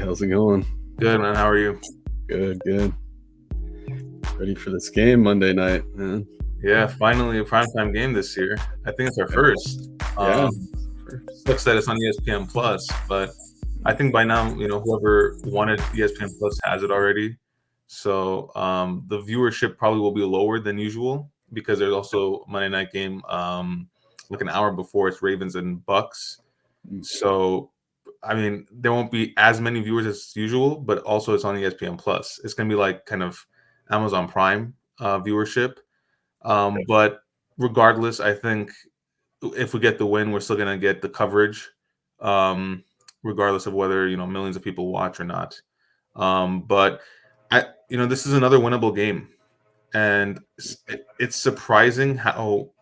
how's it going? Good, man. How are you? Good, good. Ready for this game Monday night, man. Yeah, finally a primetime game this year. I think it's our first. Yeah. Sucks that it's on ESPN Plus, but I think by now, whoever wanted ESPN Plus has it already. So the viewership probably will be lower than usual because there's also Monday night game like an hour before it's Ravens and Bucks. So I mean, there won't be as many viewers as usual, but also it's on ESPN Plus. It's gonna be like kind of Amazon Prime viewership. But regardless, I think if we get the win, we're still going to get the coverage, regardless of whether millions of people watch or not. But this is another winnable game, and it's surprising how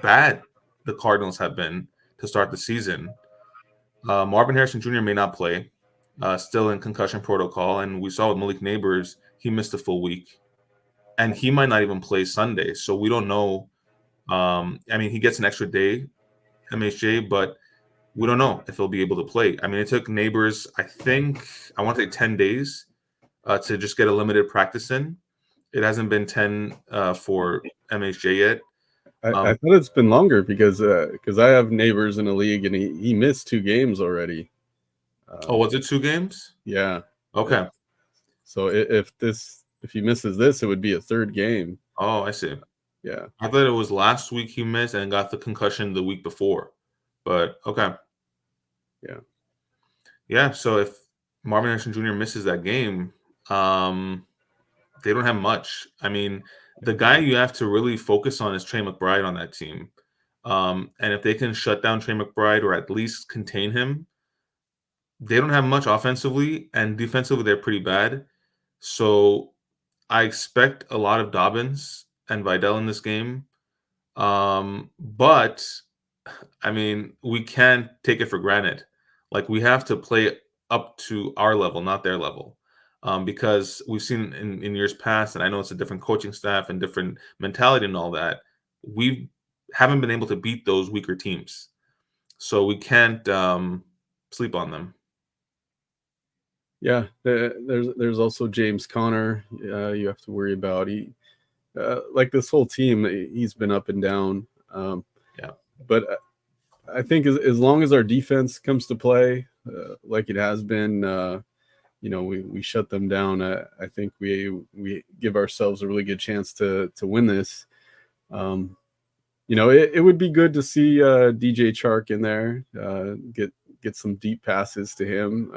bad the Cardinals have been to start the season. Marvin Harrison Jr. may not play, still in concussion protocol, and we saw with Malik Neighbors, he missed a full week, and he might not even play Sunday. So we don't know. I mean, he gets an extra day, MHJ, but we don't know if he'll be able to play. I mean, it took Neighbors, I want to say 10 days to just get a limited practice in. It hasn't been 10 for MHJ yet. I thought it's been longer because I have neighbors in the league and he missed 2 games already. Was it 2 games? Yeah. Okay. So if he misses this, it would be a 3rd game. Oh, I see. Yeah. I thought it was last week he missed and got the concussion the week before. But okay. Yeah. Yeah, so if Marvin Harrison Jr. misses that game, they don't have much. I mean, the guy you have to really focus on is Trey McBride on that team. And if they can shut down Trey McBride or at least contain him, they don't have much offensively, and defensively they're pretty bad. So I expect a lot of Dobbins and Vidal in this game. But I mean, we can't take it for granted. Like, we have to play up to our level, not their level. Because we've seen in years past, and I know it's a different coaching staff and different mentality and all that, we haven't been able to beat those weaker teams. So we can't sleep on them. Yeah, there's also James Conner. You have to worry about. He like this whole team, he's been up and down. Yeah. But I think as long as our defense comes to play, like it has been, we shut them down. I think we give ourselves a really good chance to win this. It would be good to see DJ Chark in there, get some deep passes to him.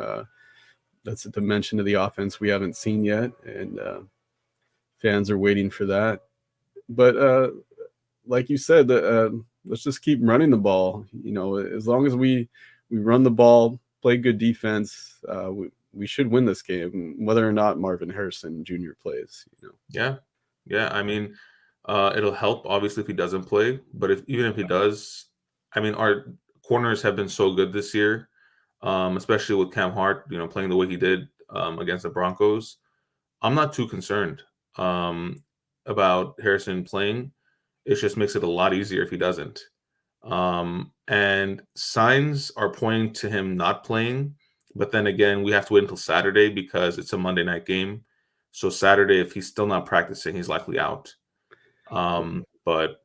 That's a dimension of the offense we haven't seen yet, and fans are waiting for that. But like you said, let's just keep running the ball. As long as we run the ball, play good defense, we should win this game, whether or not Marvin Harrison Jr. plays. Yeah. I mean, it'll help obviously if he doesn't play, but even if he does, I mean, our corners have been so good this year, especially with Cam Hart, playing the way he did against the Broncos. I'm not too concerned about Harrison playing. It just makes it a lot easier if he doesn't. And signs are pointing to him not playing. But then again, we have to wait until Saturday because it's a Monday night game. So Saturday, if he's still not practicing, he's likely out. But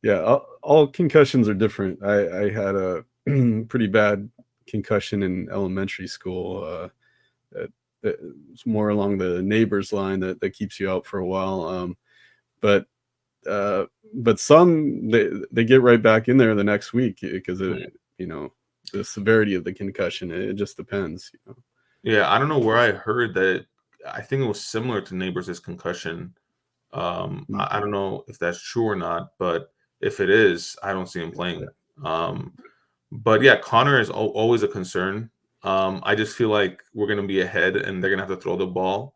yeah, all concussions are different. I had a pretty bad concussion in elementary school. It's more along the neighbors line that keeps you out for a while. But some they get right back in there the next week because the severity of the concussion. It just depends. Yeah, I don't know where I heard that. I think it was similar to Neighbors' concussion. I don't know if that's true or not, but if it is, I don't see him playing. But yeah, Connor is always a concern. I just feel like we're going to be ahead and they're going to have to throw the ball,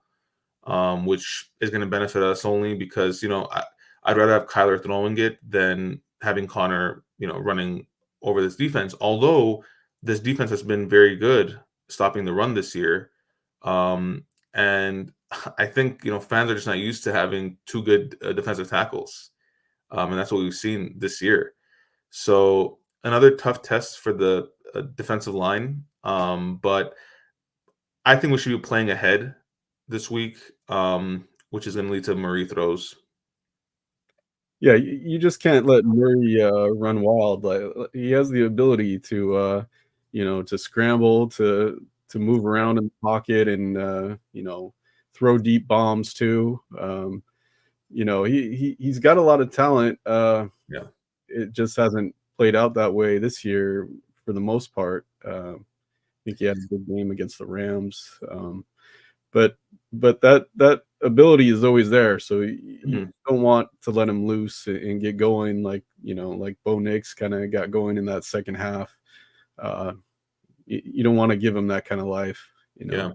which is going to benefit us only because, I'd rather have Kyler throwing it than having Connor, running over this defense. Although this defense has been very good stopping the run this year. And I think, fans are just not used to having 2 good defensive tackles. And that's what we've seen this year. So another tough test for the defensive line. But I think we should be playing ahead this week, which is going to lead to Murray throws. Yeah, you just can't let Murray, run wild, he has the ability to, to scramble, to move around in the pocket and, throw deep bombs too. He's got a lot of talent, Yeah. it just hasn't played out that way this year for the most part. I think he had a big game against the Rams, but that ability is always there. So you Mhm. don't want to let him loose and get going like Bo Nix kind of got going in that second half. Uh, you don't want to give him that kind of life, you Yeah. know.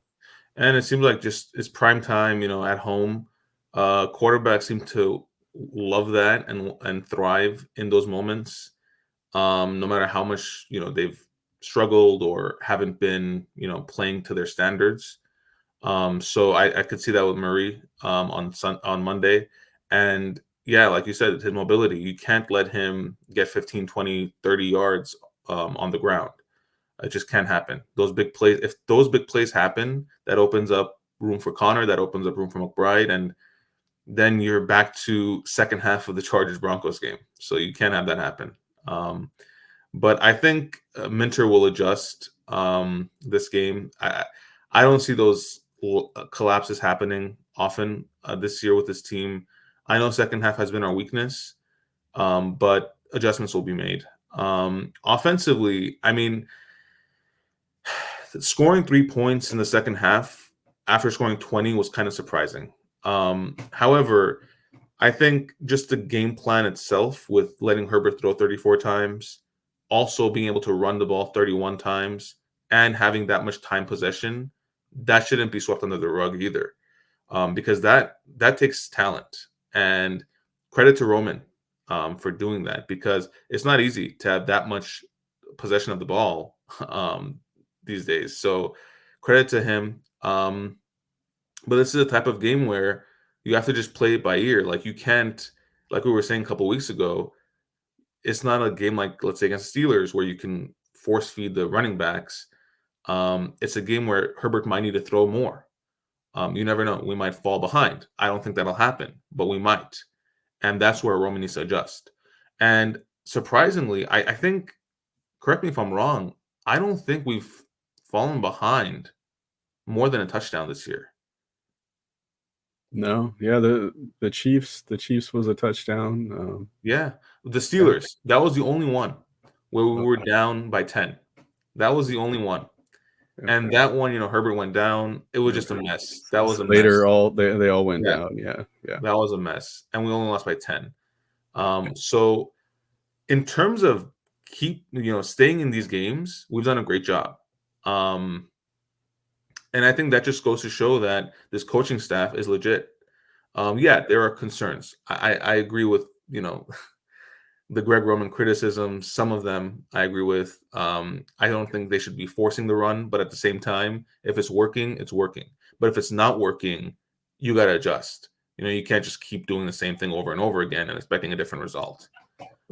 And it seems like just it's prime time, at home. Quarterbacks seem to love that and thrive in those moments. No matter how much, they've struggled or haven't been, playing to their standards. So I could see that with Murray on Monday. And yeah, like you said, his mobility, you can't let him get 15, 20, 30 yards on the ground. It just can't happen. Those big plays, if those big plays happen, that opens up room for Connor, that opens up room for McBride, and then you're back to second half of the Chargers Broncos game. So you can't have that happen. Um, but I think Minter will adjust this game. I don't see those collapses happening often this year with this team. I know second half has been our weakness, but adjustments will be made. Offensively, I mean, scoring 3 points in the second half after scoring 20 was kind of surprising. However, I think just the game plan itself with letting Herbert throw 34 times, also being able to run the ball 31 times, and having that much time possession, that shouldn't be swept under the rug either, because that takes talent. And credit to Roman for doing that, because it's not easy to have that much possession of the ball these days. So credit to him. But this is a type of game where you have to just play it by ear. Like you can't, like we were saying a couple weeks ago, it's not a game like let's say against Steelers where you can force feed the running backs. It's a game where Herbert might need to throw more. You never know. We might fall behind. I don't think that'll happen, but we might. And that's where Roman needs to adjust. And surprisingly, I think, correct me if I'm wrong, I don't think we've fallen behind more than a touchdown this year. No, yeah, the Chiefs was a touchdown. Yeah. The Yeah, Steelers, that was the only one where we were down by 10. That was the only one. yeah, And that one, Herbert went down. It was yeah. just a mess. That was a Later, mess. they all went Yeah, down. Yeah, yeah. that was a mess. And we only lost by 10. So in terms of staying in these games, we've done a great job. Um, and I think that just goes to show that this coaching staff is legit. Yeah, there are concerns. I agree with, the Greg Roman criticisms. Some of them I agree with. I don't think they should be forcing the run, but at the same time, if it's working, it's working. But if it's not working, you got to adjust. You can't just keep doing the same thing over and over again and expecting a different result.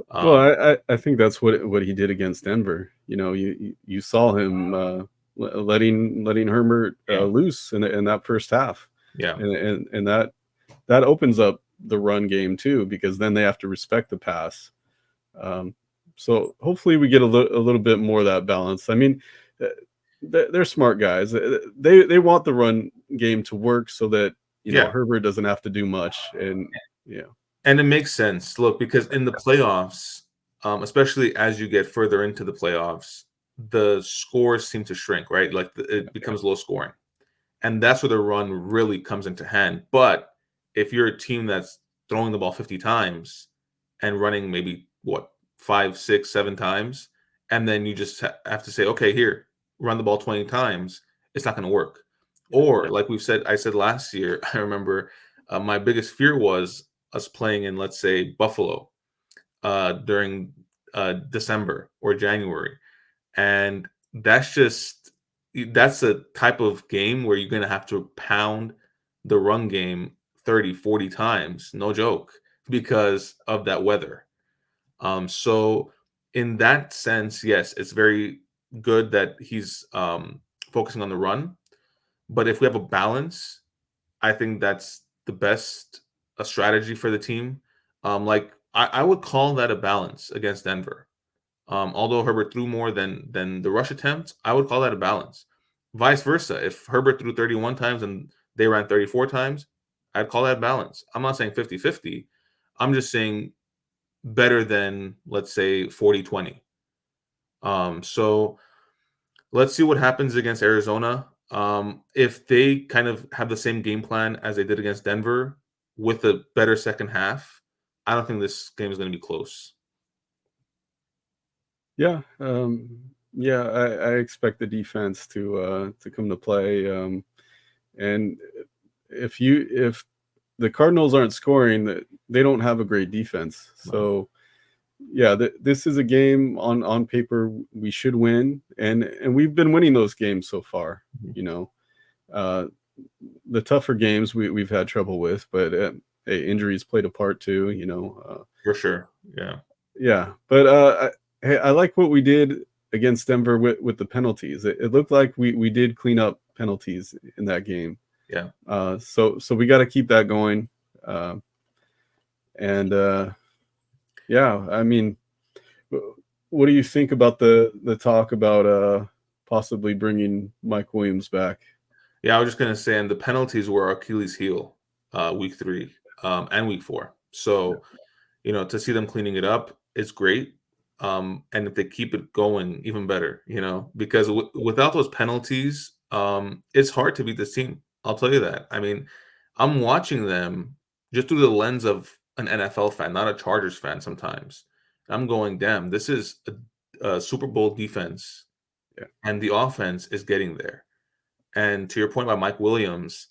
Well, Um, I think that's what he did against Denver. You saw him letting Herbert yeah, loose in that first half, yeah, and that opens up the run game too because then they have to respect the pass. Um, so hopefully we get a little bit more of that balance. I mean, uh, they're smart guys. They want the run game to work so that yeah. Herbert doesn't have to do much, and yeah, And it makes sense. Look, because in the playoffs, especially as you get further into the playoffs, the scores seem to shrink, right? Like it becomes low scoring. And that's where the run really comes into hand. But if you're a team that's throwing the ball 50 times and running maybe what, five, six, 7 times, and then you just have to say, okay, here, run the ball 20 times, it's not going to work. Or like I said last year, I remember my biggest fear was us playing in, let's say, Buffalo during December or January. And that's a type of game where you're going to have to pound the run game 30, 40 times, no joke, because of that weather. So in that sense, yes, it's very good that he's focusing on the run. But if we have a balance, I think that's the best a strategy for the team. Like I would call that a balance against Denver. Although Herbert threw more than the rush attempts, I would call that a balance. Vice versa, if Herbert threw 31 times and they ran 34 times, I'd call that balance. I'm not saying 50-50. I'm just saying better than, let's say, 40-20. So let's see what happens against Arizona. If they kind of have the same game plan as they did against Denver with a better second half, I don't think this game is going to be close. Yeah, yeah, I expect the defense to come to play. And if the Cardinals aren't scoring, they don't have a great defense. No. So yeah, this is a game on paper we should win, and we've been winning those games so far. Mhm. You know, uh, the tougher games we've had trouble with, but hey, injuries played a part too. For sure. Yeah. Yeah, but hey, I like what we did against Denver with the penalties. It looked like we did clean up penalties in that game. Yeah. So we got to keep that going. Uh, and yeah, I mean, what do you think about the talk about possibly bringing Mike Williams back? Yeah, I was just gonna say, and the penalties were Achilles' heel, week 3, and week 4. Yeah, So, to see them cleaning it up is great. And if they keep it going, even better. Because without those penalties, it's hard to beat this team. I'll tell you that. I mean, I'm watching them just through the lens of an NFL fan, not a Chargers fan. Sometimes I'm going, damn, this is a Super Bowl defense, yeah, and the offense is getting there. And to your point about Mike Williams,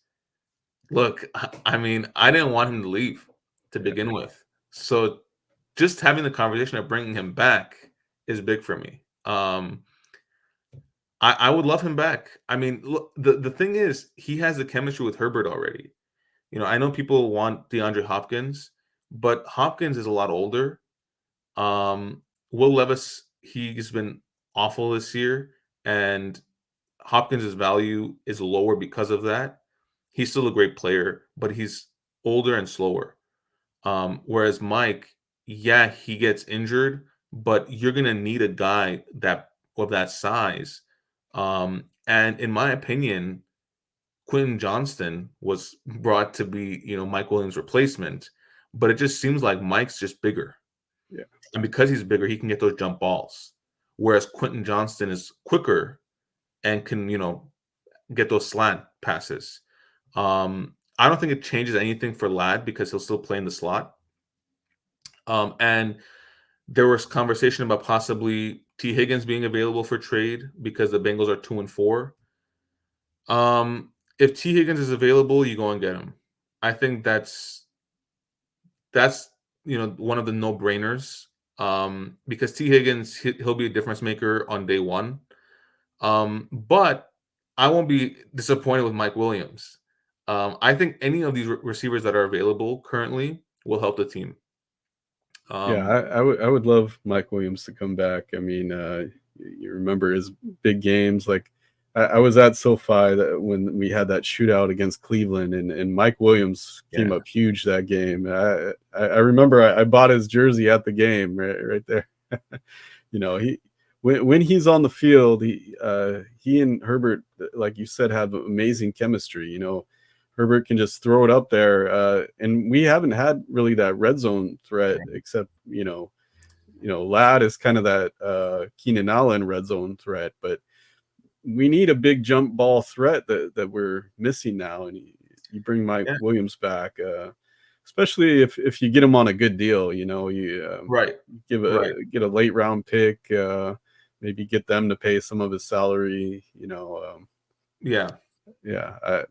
look, I mean, I didn't want him to leave to yeah, begin with. So just having the conversation of bringing him back is big for me. I would love him back. I mean, look, the thing is, he has the chemistry with Herbert already. I know people want DeAndre Hopkins, but Hopkins is a lot older. Will Levis, he's been awful this year, and Hopkins' value is lower because of that. He's still a great player, but he's older and slower. Whereas Mike, yeah, he gets injured, but you're gonna need a guy that of that size. And in my opinion, Quentin Johnston was brought to be, Mike Williams' replacement, but it just seems like Mike's just bigger. yeah, And because he's bigger, he can get those jump balls. Whereas Quentin Johnston is quicker and can, get those slant passes. I don't think it changes anything for Ladd because he'll still play in the slot. And there was conversation about possibly T. Higgins being available for trade because the Bengals are 2-4. If T. Higgins is available, you go and get him. I think that's one of the no brainers. Because T. Higgins, he'll be a difference maker on day one. But I won't be disappointed with Mike Williams. I think any of these receivers that are available currently will help the team. yeah. Um, I would love Mike Williams to come back. I mean, you remember his big games. Like I was at SoFi when we had that shootout against Cleveland, and Mike Williams came yeah, up huge that game. I remember I bought his jersey at the game right there. He when he's on the field, he and Herbert, like you said, have amazing chemistry. Herbert can just throw it up there, and we haven't had really that red zone threat except Ladd is kind of that Keenan Allen red zone threat, but we need a big jump ball threat that we're missing now, and you bring Mike yeah, Williams back, especially if you get him on a good deal. You right, right, get a late round pick, maybe get them to pay some of his salary. yeah, Yeah,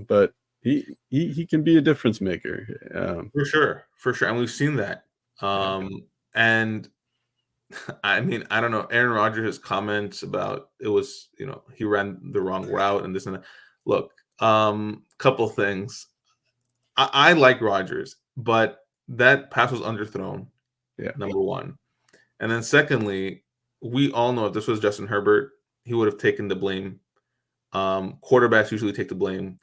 but he can be a difference maker. for sure, and we've seen that. Yeah, And I mean, I don't know. Aaron Rodgers' comments about it was, he ran the wrong route and this and that. Look, couple things. I like Rodgers, but that pass was underthrown. yeah, Number one, and then secondly, we all know if this was Justin Herbert, he would have taken the blame Quarterbacks usually take the blame.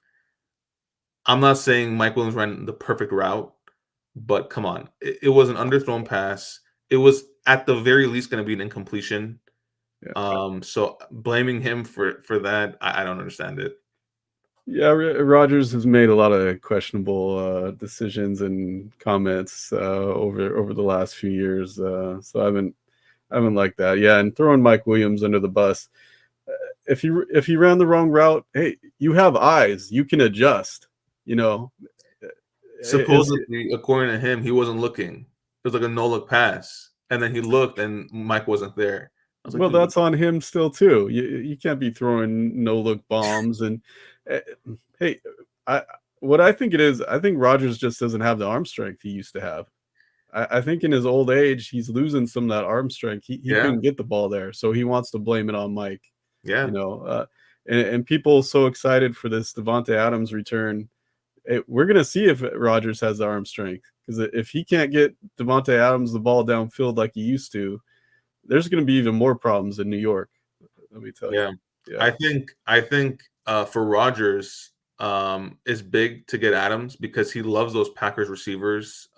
I'm not saying Mike Williams ran the perfect route, but come on, it was an underthrown pass. It was at the very least going to be an incompletion. Yeah. So blaming him for that, I don't understand it. Yeah, Rogers has made a lot of questionable decisions and comments over the last few years. So I haven't liked that. Yeah, and throwing Mike Williams under the bus. If he ran the wrong route, hey, you have eyes. You can adjust. You know, it's Supposedly, according to him, he wasn't looking. It was like a no look pass, and then he looked, and Mike wasn't there. I was like, well, dude, that's on him still too. You can't be throwing no look bombs and uh, hey, I what I think it is, I think Rogers just doesn't have the arm strength he used to have. I think in his old age, he's losing some of that arm strength. He yeah, couldn't get the ball there, so he wants to blame it on Mike. yeah, You know, and people so excited for this Devonte Adams return. We're gonna see if Rogers has the arm strength, because if he can't get Devonte Adams the ball downfield like he used to, there's going to be even more problems in New York. Let me tell you. yeah. Yeah. I think for Rodgers, is big to get Adams because he loves those Packers receivers.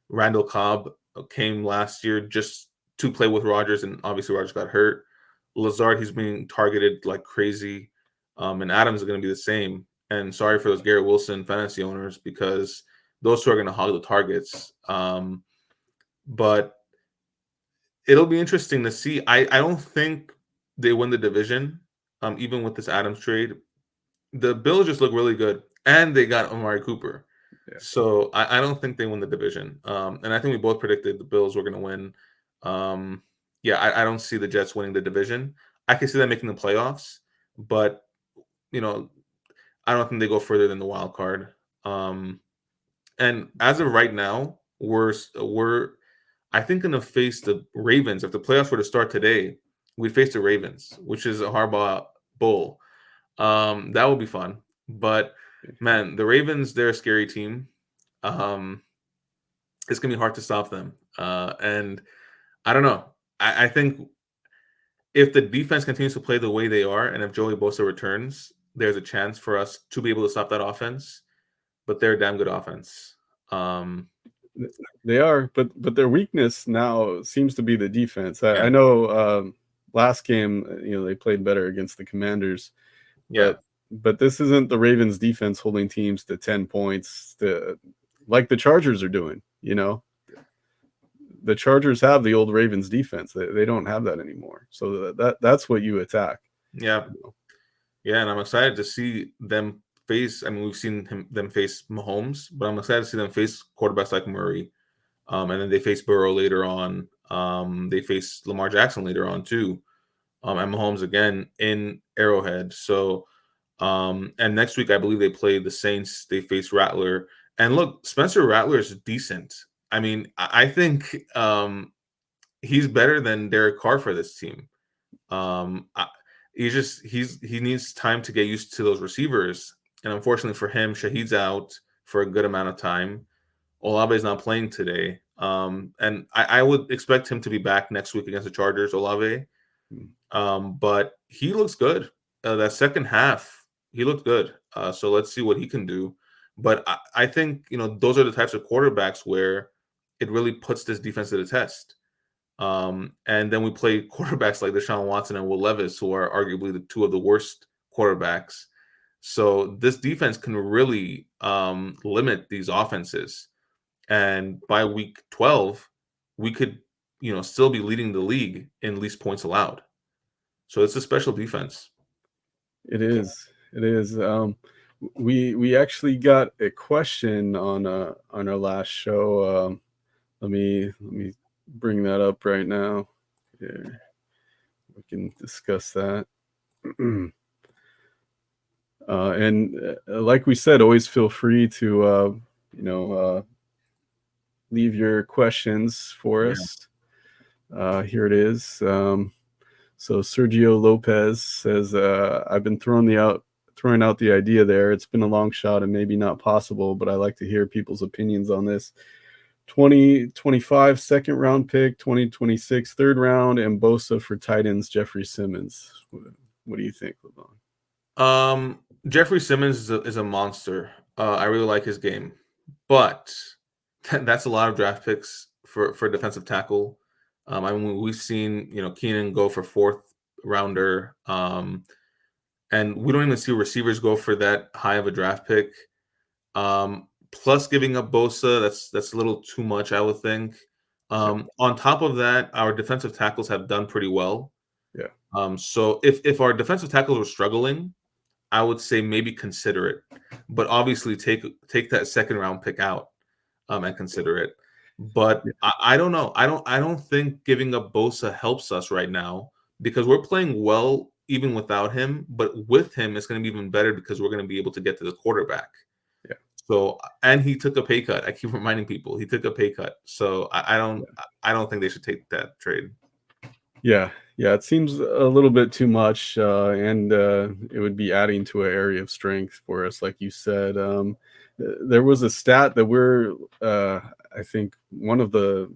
Randall Cobb came last year just to play with Rodgers, and obviously Rodgers got hurt. Lazard, he's being targeted like crazy, and Adams is going to be the same. And sorry for those Garrett Wilson fantasy owners because those two are going to hog the targets. But it'll be interesting to see. I don't think they win the division, even with this Adams trade. The Bills just look really good, and they got Amari Cooper. Yeah. So I don't think they win the division. And I think we both predicted the Bills were going to win. Yeah, I don't see the Jets winning the division. I can see them making the playoffs, but you know, I don't think they go further than the wild card. And as of right now, we're I think going to face the Ravens. If the playoffs were to start today, we face the Ravens, which is a Harbaugh bowl. That would be fun. But man, the Ravens, they're a scary team. Um, it's gonna be hard to stop them. And I don't know. I think if the defense continues to play the way they are, and if Joey Bosa returns, there's a chance for us to be able to stop that offense. But they're a damn good offense. Um, They are, but their weakness now seems to be the defense. yeah, I know last game, they played better against the Commanders, yeah, but this isn't the Ravens defense holding teams to 10 points like the Chargers are doing. The Chargers have the old Ravens defense. They don't have that anymore. So that's what you attack. yeah, yeah. And I'm excited to see them face. I mean, we've seen them face Mahomes, but I'm excited to see them face quarterbacks like Murray. And then they face Burrow later on. They face Lamar Jackson later on too. And Mahomes again in Arrowhead. So, and next week I believe they play the Saints. They face Rattler. And look, Spencer Rattler is decent. I mean, I think he's better than Derek Carr for this team. He needs time to get used to those receivers. And unfortunately for him, Shahid's out for a good amount of time. Olave is not playing today. And I would expect him to be back next week against the Chargers, Olave. But he looks good. That second half, he looked good. So let's see what he can do. But I think, those are the types of quarterbacks where it really puts this defense to the test. And then we play quarterbacks like Deshaun Watson and Will Levis, who are arguably the two of the worst quarterbacks. So this defense can really limit these offenses. And by week 12, we could, still be leading the league in least points allowed. So it's a special defense. It is. It is. We actually got a question on our last show. Let me bring that up right now. Here, we can discuss that. And like we said, always feel free to leave your questions for Yeah. us. Here it is. So Sergio Lopez says, I've been throwing out the idea there. It's been a long shot and maybe not possible, but I like to hear people's opinions on this. 2025 second round pick, 2026 third round, and Bosa for tight ends Jeffrey Simmons. What do you think, LeVon? Jeffrey Simmons is a monster. I really like his game, but that's a lot of draft picks for defensive tackle. I mean, we've seen Keenan go for fourth rounder, and we don't even see receivers go for that high of a draft pick. Plus, giving up Bosa, that's a little too much, I would think. Yeah, On top of that, our defensive tackles have done pretty well. yeah, So if our defensive tackles were struggling, I would say maybe consider it, but obviously take that second round pick out and consider it. But yeah, I don't know. I don't think giving up Bosa helps us right now because we're playing well even without him. But with him, it's going to be even better because we're going to be able to get to the quarterback. yeah, So and he took a pay cut. I keep reminding people he took a pay cut. So I don't think they should take that trade. yeah, yeah. It seems a little bit too much, and it would be adding to an area of strength for us, like you said. There was a stat that I think, one of the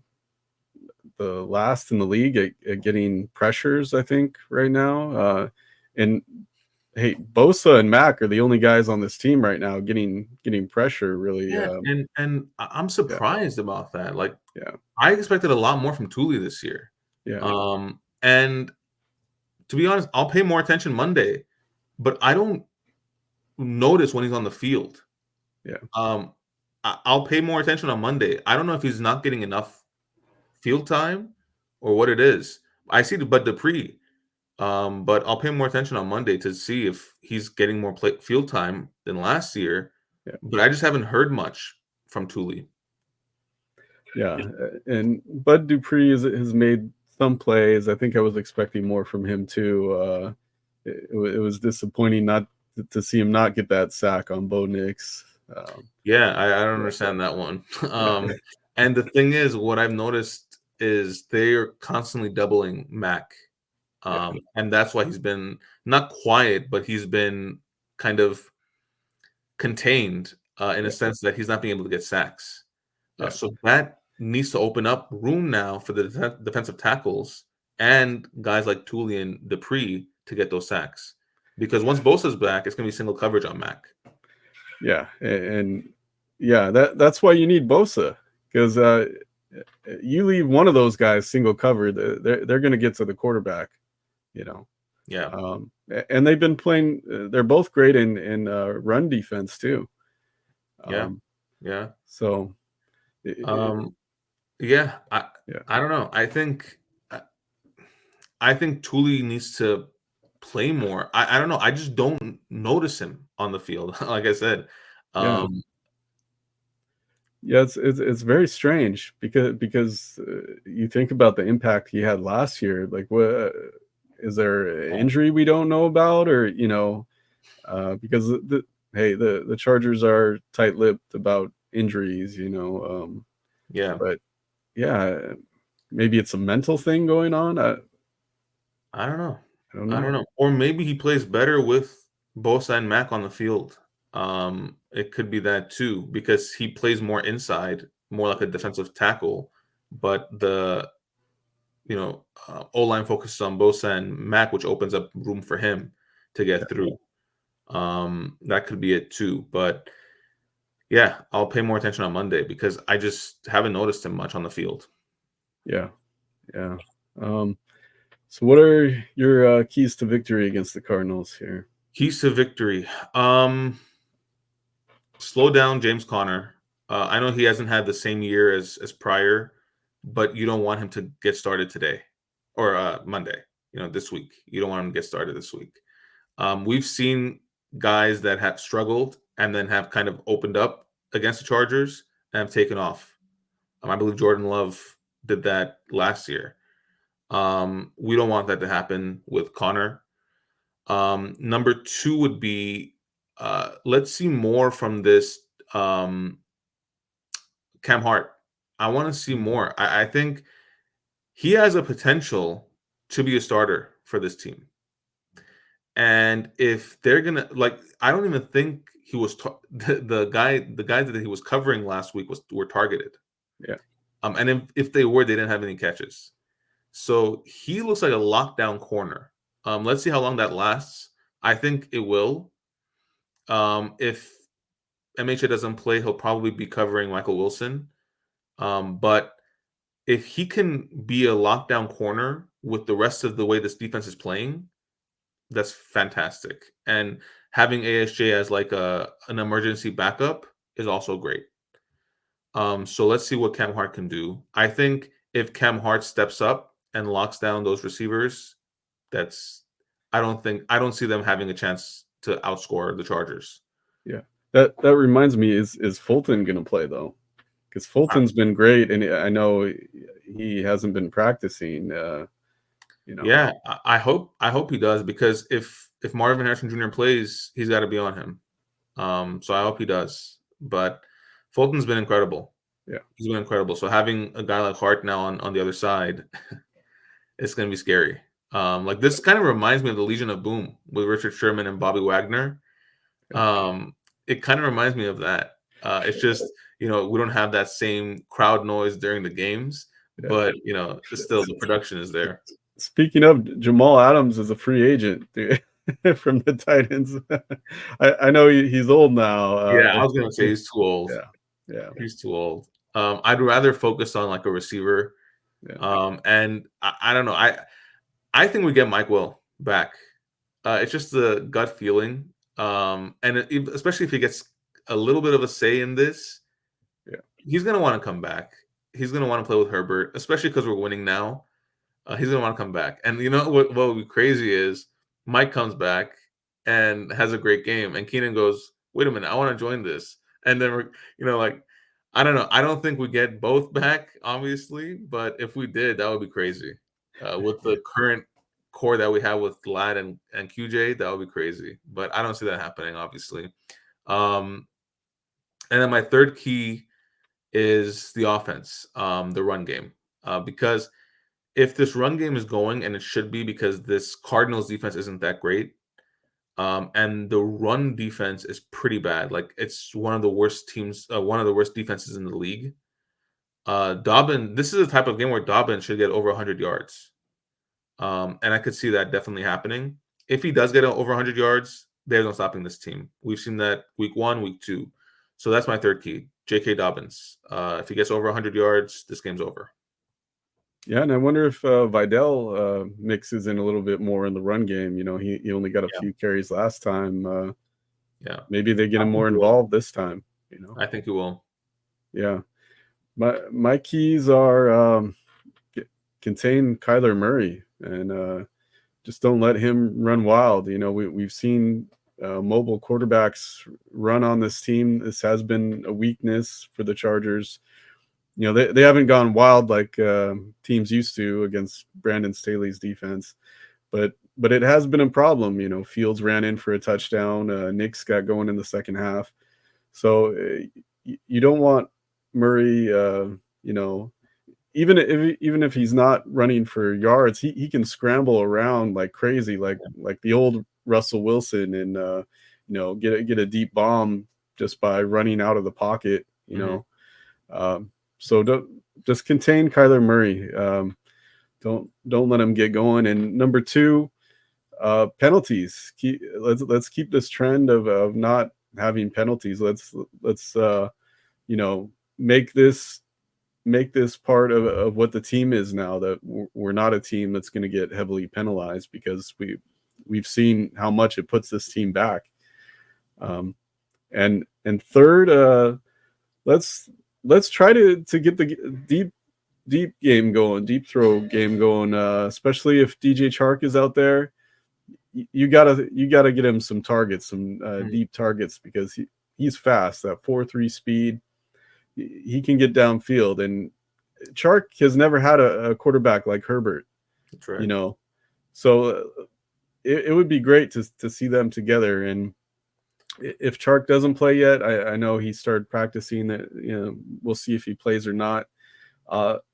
last in the league at getting pressures, I think, right now. And hey, Bosa and Mac are the only guys on this team right now getting pressure. Really, Yeah, and I'm yeah, surprised about that. Like yeah, I expected a lot more from Thule this year. yeah, And to be honest, I'll pay more attention Monday, but I don't notice when he's on the field. yeah, Um, I'll pay more attention on Monday. I don't know if he's not getting enough field time or what it is. I see the Bud Dupree, but I'll pay more attention on Monday to see if he's getting more field time than last year. yeah, But I just haven't heard much from Thule. yeah. And Bud Dupree has made some plays. I think I was expecting more from him too. It was disappointing not to see him not get that sack on Bo Nix. Yeah, I don't Yeah, understand that one. yeah, And the thing is, what I've noticed is they're constantly doubling Mac. yeah, And that's why he's been not quiet, but he's been kind of contained in a yeah, sense that he's not being able to get sacks. yeah, So that needs to open up room now for the defensive tackles and guys like Thule and Dupree to get those sacks. Because once Bosa's back, it's going to be single coverage on Mac. yeah. And yeah, that's why you need Bosa, because you leave one of those guys single covered, they're going to get to the quarterback. You know, Yeah, and they've been playing. They're both great in run defense too. yeah, Um, yeah. so it, Um, yeah, yeah, I don't know. I think Thule needs to play more. I don't know. I just don't notice him on the field. Like I said, yeah, um, yeah. It's very strange because you think about the impact he had last year. Like, what is there an injury we don't know about, or because hey, the Chargers are tight-lipped about injuries. yeah, But yeah, maybe it's a mental thing going on. I don't know. I don't I don't know. know. Or maybe he plays better with Bosa and Mac on the field. It could be that too because he plays more inside, more like a defensive tackle. But the O line focuses on Bosa and Mac, which opens up room for him to Yeah, get through. That could be it too. But yeah, I'll pay more attention on Monday because I just haven't noticed him much on the field. yeah, yeah. Um, so, what are your keys to victory against the Cardinals here? Keys to victory. Slow down James Conner. I know he hasn't had the same year as prior, but you don't want him to get started today or Monday. This week. You don't want him to get started this week. We've seen guys that have struggled and then have kind of opened up against the Chargers and have taken off. I believe Jordan Love did that last year. We don't want that to happen with Connor. Number two would be let's see more from this Cam Hart. I want to see more. I think he has a potential to be a starter for this team. And if they're gonna I don't even think he was the guys that he was covering last week were targeted. Yeah, And if they were, they didn't have any catches. So he looks like a lockdown corner. Let's see how long that lasts. I think it will. If MHA doesn't play, he'll probably be covering Michael Wilson. But if he can be a lockdown corner with the rest of the way this defense is playing, that's fantastic. And having ASJ as like an emergency backup is also great. So let's see what Cam Hart can do. I think if Cam Hart steps up and locks down those receivers, that's I don't see them having a chance to outscore the Chargers. Yeah, that reminds me, is Fulton going to play though? Because Fulton's been great, and I know he hasn't been practicing. You know, Yeah, I hope he does, because if Marvin Harrison Jr. plays, he's got to be on him. So I hope he does. But Fulton's been incredible. yeah, He's been incredible. So having a guy like Hart now on the other side, it's going to be scary. Like this kind of reminds me of the Legion of Boom with Richard Sherman and Bobby Wagner. Um, it kind of reminds me of that. It's just, we don't have that same crowd noise during the games, yeah. but still the production is there. Speaking of, Jamal Adams is a free agent, dude, from the Titans. I know he's old now. Yeah, I was gonna say he's too old. Yeah, yeah, He's too old. I'd rather focus on like a receiver. yeah. And I don't know. I think we get Mike Will back. It's just the gut feeling. Especially if he gets a little bit of a say in this, Yeah. he's gonna want to come back. He's gonna want to play with Herbert, especially because we're winning now. He's gonna want to come back. And you know what would be crazy is Mike comes back and has a great game, and Keenan goes, "Wait a minute, I want to join this." And then we're, like, I don't know. I don't think we get both back, obviously, but if we did, that would be crazy. With the current core that we have with Lad and QJ, that would be crazy. But I don't see that happening, obviously. Um, and then my third key is the offense, the run game, because if this run game is going, and it should be, because this Cardinals defense isn't that great, and the run defense is pretty bad. Like it's one of the worst teams, one of the worst defenses in the league. Dobbin, this is a type of game where Dobbin should get over 100 yards, and I could see that definitely happening. If he does get over 100 yards, there's no stopping this team. We've seen that week 1, week 2. So that's my third key, J.K. Dobbins. If he gets over 100 yards, this game's over. Yeah, and I wonder if Vidal mixes in a little bit more in the run game. He only got a few carries last time. Yeah, Maybe they get I him think more he will. involved this time. I think he will. Yeah. My keys are contain Kyler Murray, and just don't let him run wild. We've seen mobile quarterbacks run on this team. This has been a weakness for the Chargers. They haven't gone wild like teams used to against Brandon Staley's defense, but it has been a problem. Fields ran in for a touchdown. Knicks got going in the second half. So you don't want Murray, even if he's not running for yards, he can scramble around like crazy, like the old Russell Wilson, and get a deep bomb just by running out of the pocket. So just contain Kyler Murray. Don't let him get going. And number 2, penalties. Let's keep this trend of not having penalties. Let's make this part of what the team is now, that we're not a team that's going to get heavily penalized, because we've seen how much it puts this team back. And third, let's try to get the deep game going, deep throw game going, especially if DJ Chark is out there. You gotta get him some targets, some deep targets, because he's fast. That 4.3 speed, he can get downfield. And Chark has never had a quarterback like Herbert. That's right. So it would be great to see them together. And if Chark doesn't play yet, I know he started practicing. That we'll see if he plays or not.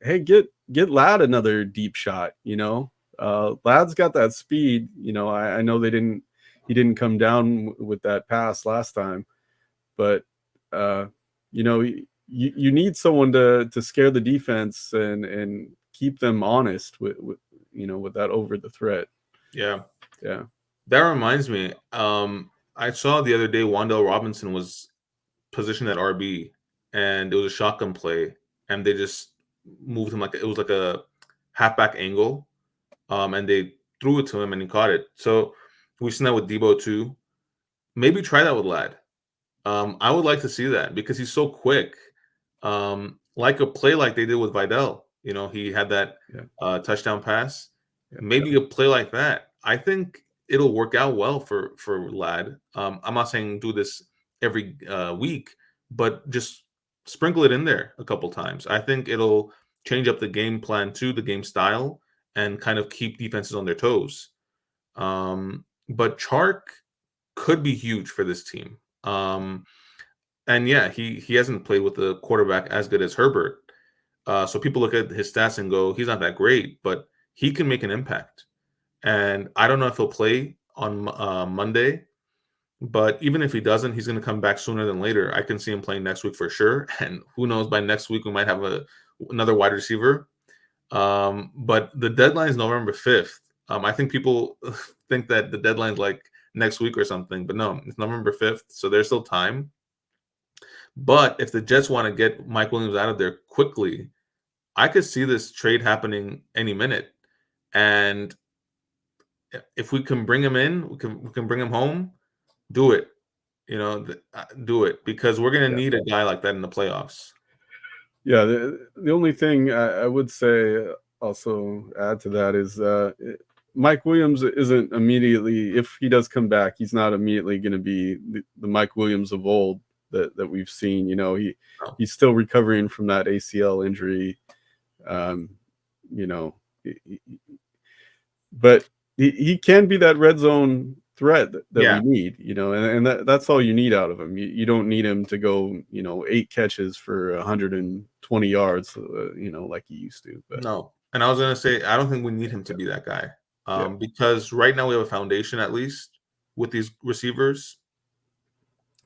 Hey, get Lad another deep shot. Lad's got that speed. I know he didn't come down with that pass last time, but you need someone to scare the defense and keep them honest with that over the threat. Yeah. Yeah. That reminds me. I saw the other day Wandale Robinson was positioned at RB, and it was a shotgun play, and they just moved him like it was like a halfback angle, and they threw it to him, and he caught it. So we've seen that with Debo too. Maybe try that with Lad. I would like to see that because he's so quick. Like a play like they did with Vidal. He had that Yeah, touchdown pass. yeah, Maybe a play like that. I think it'll work out well for Lad. I'm not saying do this every week, but just sprinkle it in there a couple times. I think it'll change up the game plan too, the game style, and kind of keep defenses on their toes. But Chark could be huge for this team. And yeah, he hasn't played with a quarterback as good as Herbert. So people look at his stats and go, he's not that great, but he can make an impact. And I don't know if he'll play on Monday, but even if he doesn't, he's going to come back sooner than later. I can see him playing next week for sure. And who knows, by next week we might have another wide receiver. But the deadline is November 5th. I think people think that the deadline's like next week or something, but no, it's November 5th. So there's still time. But if the Jets want to get Mike Williams out of there quickly, I could see this trade happening any minute. And if we can bring him in, we can bring him home. Do it. Do it because we're gonna yeah. need a guy like that in the playoffs. Yeah, the only thing I would say also add to that is Mike Williams isn't immediately, if he does come back, he's not immediately going to be the Mike Williams of old that we've seen. No. He's still recovering from that ACL injury. Um, you know, but he can be that red zone threat that we Yeah. need, and that's all you need out of him. You don't need him to go, 8 catches for 120 yards, like he used to. But No. And I was gonna say I don't think we need him to be that guy. yeah, Because right now we have a foundation at least with these receivers,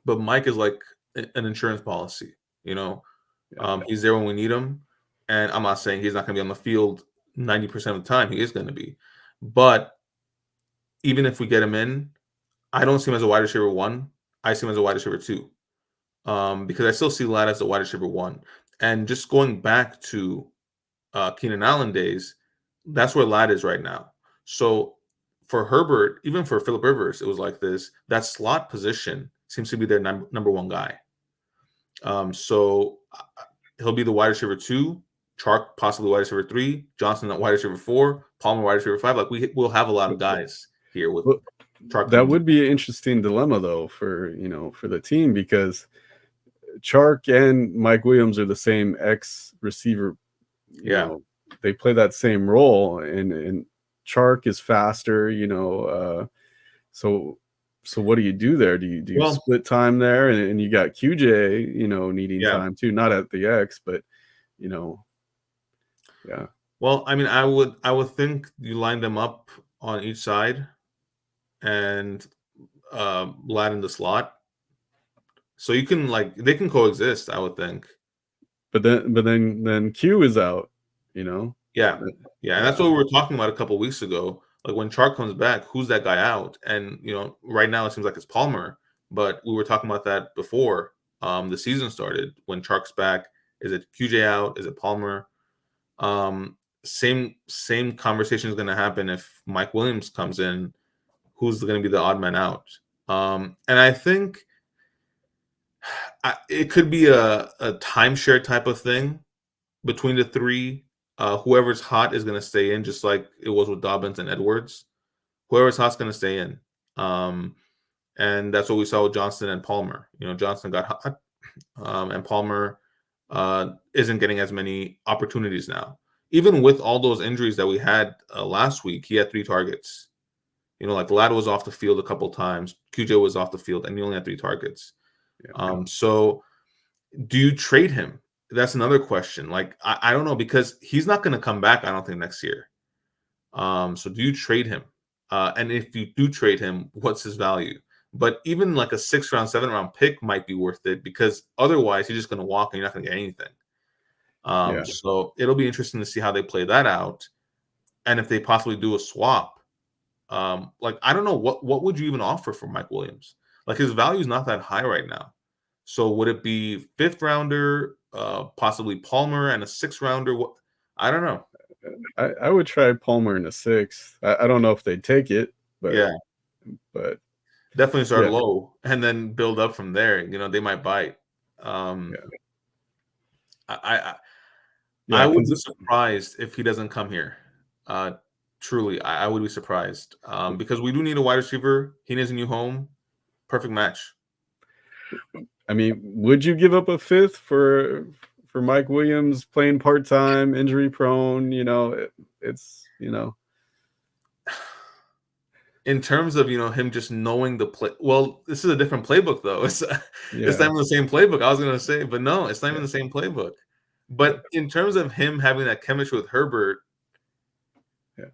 but Mike is like an insurance policy. You know, yeah, He's there when we need him, and I'm not saying he's not going to be on the field 90% of the time. He is going to be, but even if we get him in, I don't see him as a wide receiver one. I see him as a wide receiver two, because I still see Lad as a wide receiver one. And just going back to Keenan Allen days, that's where Lad is right now. So for Herbert, even for Philip Rivers, it was like this. That slot position seems to be their number one guy. So he'll be the wide receiver two, Chark possibly wide receiver three, Johnson at wide receiver four, Palmer wide receiver five. Like we'll have a lot of guys here with well, Chark that coming. would be an interesting dilemma though for the team, because Chark and Mike Williams are the same X receiver. Yeah. They play that same role, and Chark is faster. So what do you do there? Do you Well, split time there, and you got QJ, needing yeah. time too, not at the X, but you know, yeah, Well, I mean, I would think you line them up on each side and Lad in the slot, so you can they can coexist. I would think. but then Q is out, you know, Yeah, yeah, and yeah, that's what we were talking about a couple weeks ago. Like when Chark comes back, who's that guy out? And right now it seems like it's Palmer, but we were talking about that before the season started. When Chark's back, is it QJ out? Is it Palmer? Same conversation is going to happen if Mike Williams comes in. Who's going to be the odd man out? And I think it could be a timeshare type of thing between the three. Whoever's hot is going to stay in, just like it was with Dobbins and Edwards. Whoever's hot's going to stay in. And that's what we saw with Johnson and Palmer. Johnson got hot, and Palmer isn't getting as many opportunities now. Even with all those injuries that we had last week, he had 3 targets. Like Lad was off the field a couple times, QJ was off the field, and he only had 3 targets. yeah, So do you trade him? That's another question. Like, I don't know, because he's not going to come back, I don't think, next year. So do you trade him? And if you do trade him, what's his value? But even like a 6th round, 7th round pick might be worth it, because otherwise he's just going to walk and you're not going to get anything. yeah, So it'll be interesting to see how they play that out. And if they possibly do a swap, Like I don't know what would you even offer for Mike Williams? Like his value is not that high right now. So would it be fifth rounder, possibly Palmer and a sixth rounder? What I don't know. I would try Palmer in the sixth. I don't know if they'd take it, but Yeah, but definitely start yeah, low and then build up from there. You know, they might bite. Um, yeah, I I yeah. would be surprised if he doesn't come here. Uh, Truly, I would be surprised because we do need a wide receiver. He needs a new home. Perfect match. I mean, would you give up a fifth for Mike Williams playing part time, injury prone? It's In terms of him just knowing the play, well, this is a different playbook though. It's not yeah, even the same playbook. I was gonna say, but no, it's not yeah, even the same playbook. yeah, But in terms of him having that chemistry with Herbert, yeah.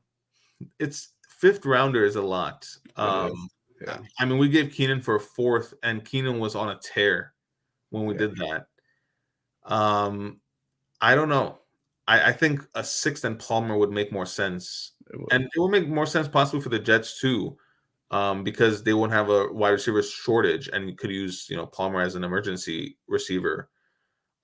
it's fifth rounder is a lot. It is. I Yeah, I mean, we gave Keenan for a fourth, and Keenan was on a tear when we yeah. did that. Um, I don't know. I think a sixth and Palmer would make more sense, It and would. it would make more sense possibly for the Jets too, because they won't have a wide receiver shortage, and you could use Palmer as an emergency receiver.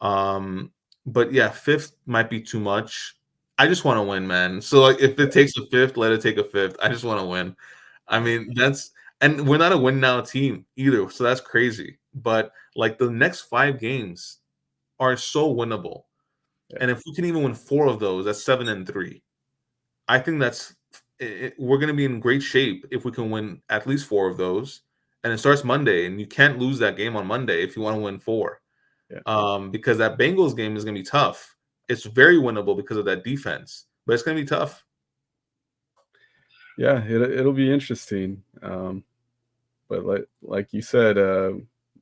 Um, but yeah, fifth might be too much. I just want to win, man. So like, if it takes a fifth, let it take a fifth. I just want to win. I Yeah, mean, and we're not a win now team either, so that's crazy. But like the next 5 games are so winnable. yeah, And if we can even win 4 of those, that's 7-3. I think we're going to be in great shape if we can win at least 4 of those. And it starts Monday, and you can't lose that game on Monday if you want to win 4. yeah, Because that Bengals game is going to be tough. It's very winnable because of that defense, but it's going to be tough. yeah. It'll be interesting. But like you said,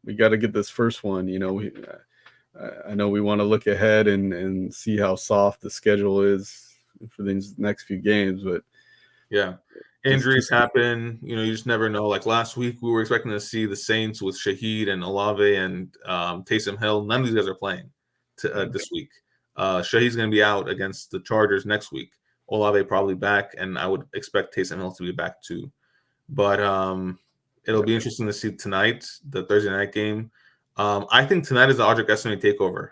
we got to get this first one. I know we want to look ahead and see how soft the schedule is for these next few games, but Yeah. Injuries just happen. You just never know. Like last week, we were expecting to see the Saints with Shaheed and Olave and Taysom Hill. None of these guys are playing yeah, this week. Shaheed's going to be out against the Chargers next week. Olave probably back, and I would expect Taysom Hill to be back too. But it'll yeah, be interesting to see tonight, the Thursday night game. I think tonight is the Audric Estimate takeover.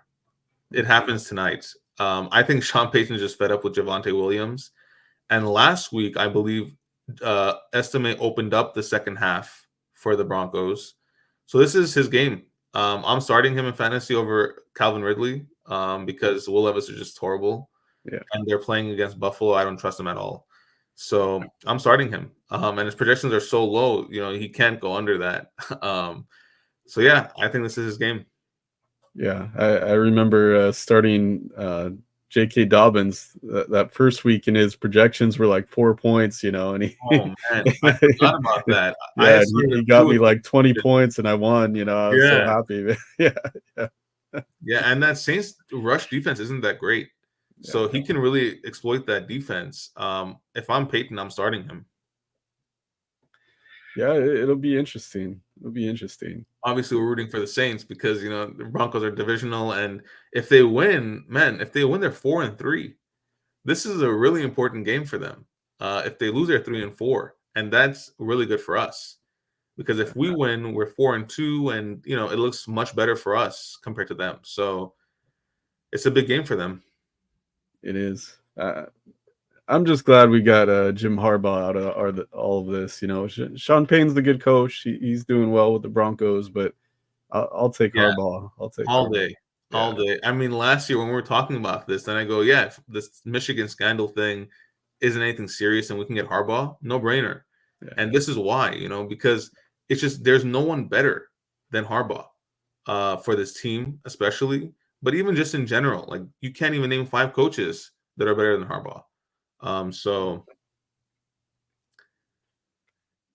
It happens tonight. I think Sean Payton's just fed up with Javonte Williams. And last week, I believe, Estimate opened up the second half for the Broncos. So this is his game. I'm starting him in fantasy over Calvin Ridley because Will Levis is just horrible. yeah, And they're playing against Buffalo. I don't trust him at all. So I'm starting him. And his projections are so low, he can't go under that. So yeah, I think this is his game. yeah. I remember starting J.K. Dobbins that first week, and his projections were like 4 points, and he, Oh man, I forgot about that. I yeah, had and started he him got too. me like 20 points, and I won. I was so Yeah, happy. Yeah, yeah, yeah, and that Saints rush defense isn't that great, yeah, so he can really exploit that defense. If I'm Peyton, I'm starting him. yeah. It'll be interesting. It'll be interesting. Obviously, we're rooting for the Saints because the Broncos are divisional, and if they win, man, if they win, they're 4-3. This is a really important game for them. If they lose, they're 3-4, and that's really good for us because if we win, we're 4-2, and it looks much better for us compared to them. So it's a big game for them. It is. I'm just glad we got Jim Harbaugh out of all of this. Sean Payton's the good coach. He's doing well with the Broncos, but I'll take Yeah. Harbaugh. I'll take All Harbaugh. day, all Yeah, day. I mean, last year when we were talking about this, then I go, yeah, if this Michigan scandal thing isn't anything serious and we can get Harbaugh, no brainer. yeah, And this is why, because it's just there's no one better than Harbaugh for this team, especially, but even just in general, like you can't even name 5 coaches that are better than Harbaugh. So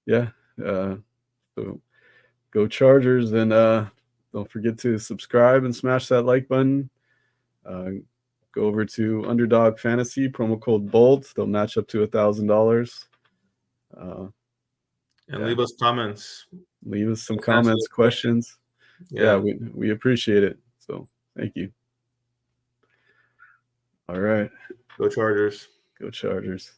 yeah. So go Chargers, and don't forget to subscribe and smash that like button. Uh, go over to Underdog Fantasy, promo code BOLT. They'll match up to $1,000. and Yeah, leave us comments. leave us some Let's answer comments, those questions. questions. Yeah, Yeah, we appreciate it. So thank you. All right, go Chargers. go Chargers.